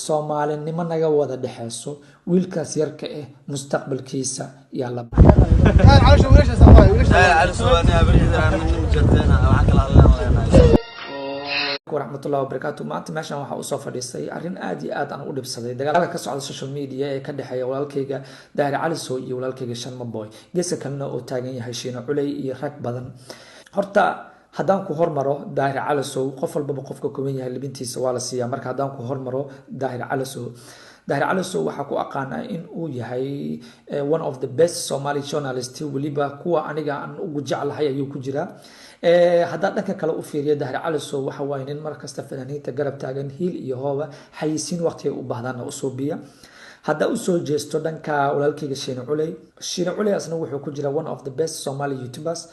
soomaalinimo naga wada dhexeyso wiilkaas yarka ah mustaqbalkiisa yaa la warahmatullahi wabarakatuh maanta meeshan waxa uu soo fadhiistay arrin aad iyo aad aan u dhibsaday dagaalka ka socda social media ee ka dhaxeeya walaalkayga Daahir Cali Sow iyo walaalkayga Sharma Boy geeska kalena oo taagan yahay Shiino Culey iyo rag badan horta haddaan ku hormaro Daahir Cali Sow qof walba qofka ku weyn yahay libintiisa waa la siiyaa marka haddaan ku hormaro Daahir Cali Sow waxa ku aqaana in uu yahay one of the best Somali journalists waliba kuwa aniga aan ugu jeclahay ayuu ku jiraa haddaan dhanka kale u fiiriyo Daahir Cali Sow waxa waa in markasta fanaaniinta garab taagan hiil iyo hooba xayisiin waqtiga u baahdaan oo soo biya hadda u soo jeesto dhanka walaalkayga Shiino Culey asna wuxuu ku jira one of the best Somali YouTubers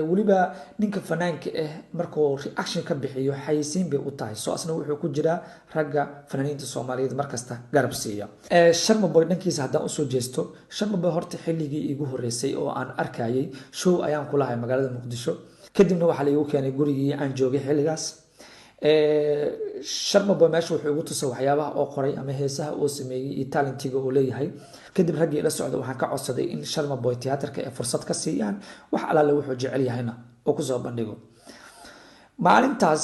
waliba ninka fanaanka markuu reaction ka bixiyo xayisiin bay u tahay soo asna wuxuu ku jira ragga fanaaniinta Soomaaliyeed markasta garab siiya Sharma Boy dhankiisa haddaan u soo jeesto Sharma Boy horta xilligii igu horeysay oo aan arkayay show ayaan ku lahay magaalada Muqdisho kadibna waxa la igu keenay gurigii aan joogay xilligaas Sharma Boy meesha wuxuu ugu tusay waxyaabaha oo qoray ama heesaha oo sameeyay iyo talentiga oo leeyahay kadib raggii la socda waxaan ka codsaday in Sharma Boy tiyaatarka ay fursad ka siiyaan wax alaale wuxuu jecel yahayna oo ku soo bandhigo maalintaas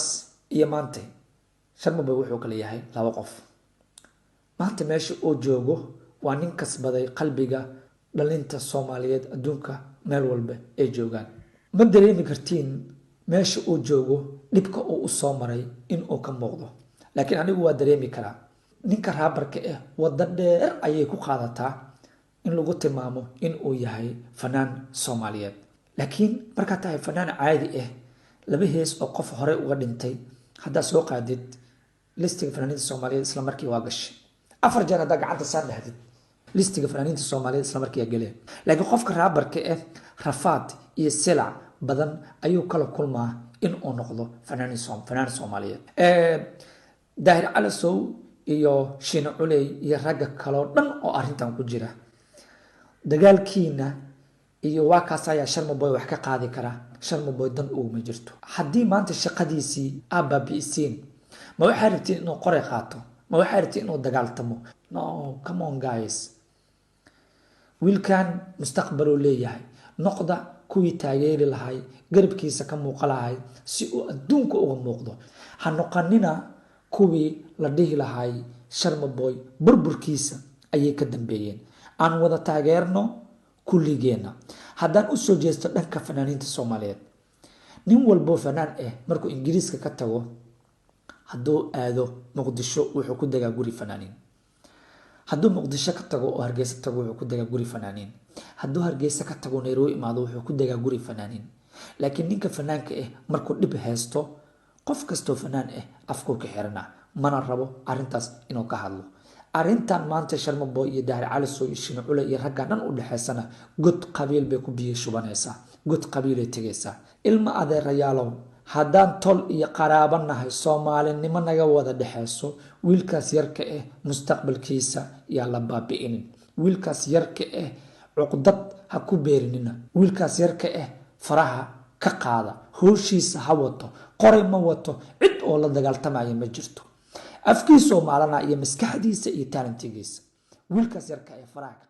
iyo maanta Sharma Boy wuxuu kala yahay laba qof maanta meesha oo joogo waa nin kasbaday qalbiga dhalinta Soomaaliyeed adduunka meel walba ay joogaan ma dareemi kartiin meesha uu joogo dhibka uu u soo maray in uu ka muuqdo laakiin anigu waa dareemi karaa ninka raabarka wada dheer ayay ku qaadataa in lagu tilmaamo in uu yahay fanaan Soomaaliyeed laakiin marka tahay fanaan caadi laba hees oo qof hore uga dhintay hadda soo qaadid listiga fanaaniinta Soomaaliyeed isla markii waa gashay afar jeer hadda gacanta saar dhahdid listiga fanaaniinta Soomaaliyeed isla markii galeen laakiin qofka raabarka rafaad iyo silac badan ayuu kala kulmaa in uu noqdo fanaan Soomaaliyeed Daahir Cali Sow iyo Shiino Culey iyo ragga kale oo dhan oo arrintan ku jira dagaalkiina iyo waa kaas ayaa Sharma Boy wax ka qaadi kara Sharma Boy dan uu ma jirto haddii maanta shaqadiisii abaabisiin ma waxay rabtiin inuu qoray qaato ma waxay rabtiin inuu dagaaltamo no come on guys wiilkan mustaqbal uu leeyahay noqda kuwii taageeri lahay garabkiisa ka muuqalahay si uu adduunka uga muuqdo ha noqonina kuwii la dhihi lahay Sharma Boy burburkiisa ayay ka dambeeyeen aan wada taageerno kulligeena haddaan u soo jeesto dhanka fanaaniinta Soomaaliyeed nin walbo fanaan markuu Ingiriiska ka tago hadduu aado Muqdisho wuxuu ku dagaa guri fanaaniin hadduu Muqdisho ka tago oo Hargeysa tago wuxuu ku dagaa guri fanaaniin hadduu Hargeysa ka tago Nairobi imaado wuxuu ku dagaa guri fanaaniin laakiin ninka fanaanka markuu dhib haysto qof kasto fanaan afku ka xirana mana rabo arintaas inuu ka hadlo arintan maanta Sharma Boy iyo Daahir Cali Sow iyo Shiino Culey iyo ragga dhan u dhaxeysana god qabiil bay ku biyo shubanaysaa god qabiil ay tagaysaa ilma adeerayaalow haddaan tol iyo qaraabanahay Soomaalinimo naga wada dhexeyso wiilkaas yarka mustaqbalkiisa yaa la baabi'inin wiilkaas yarka cuqdad ha ku beerinina wiilkaas yarka faraha ka qaada howshiisa ha wato qoray ma wato cid oo la dagaaltamaya ma jirto afkiisa oo maalana iyo maskaxdiisa iyo talentigiisa wiilkaas yarka faraha ka